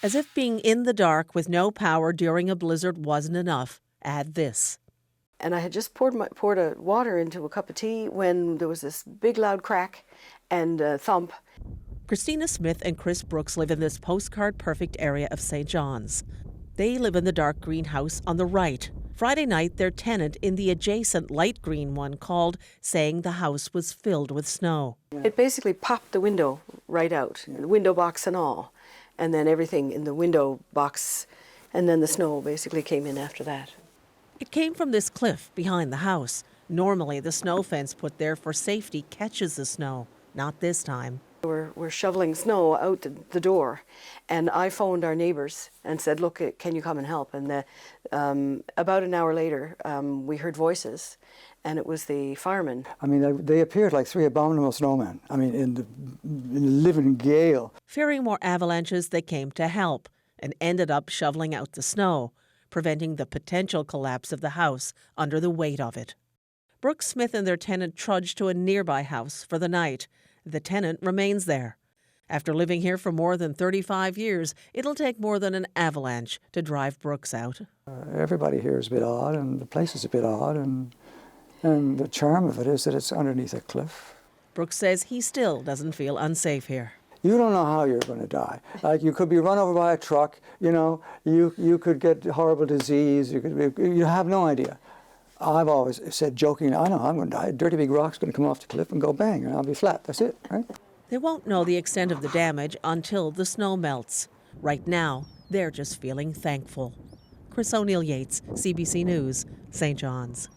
As if being in the dark with no power during a blizzard wasn't enough, add this. And I had just poured water into a cup of tea when there was this big loud crack and thump. Christina Smith and Chris Brooks live in this postcard-perfect area of St. John's. They live in the dark green house on the right. Friday night, their tenant in the adjacent light green one called, saying the house was filled with snow. It basically popped the window right out, the window box and all, and then everything in the window box, and then the snow basically came in after that. It came from this cliff behind the house. Normally, the snow fence put there for safety catches the snow. Not this time. We're shoveling snow out the door, and I phoned our neighbours and said, look, can you come and help? And about an hour later, we heard voices, and it was the firemen. I mean, they appeared like three abominable snowmen. I mean, in the living gale. Fearing more avalanches, they came to help and ended up shoveling out the snow, preventing the potential collapse of the house under the weight of it. Brooks Smith and their tenant trudged to a nearby house for the night. The tenant remains there. After living here for more than 35 years, it'll take more than an avalanche to drive Brooks out. Everybody here is a bit odd, and the place is a bit odd, and the charm of it is that it's underneath a cliff. Brooks says he still doesn't feel unsafe here. You don't know how you're going to die. Like, you could be run over by a truck, you know, you could get horrible disease, you have no idea. I've always said jokingly, I know I'm going to die. A dirty big rock's going to come off the cliff and go bang, and I'll be flat. That's it, right? They won't know the extent of the damage until the snow melts. Right now, they're just feeling thankful. Chris O'Neill Yates, CBC News, St. John's.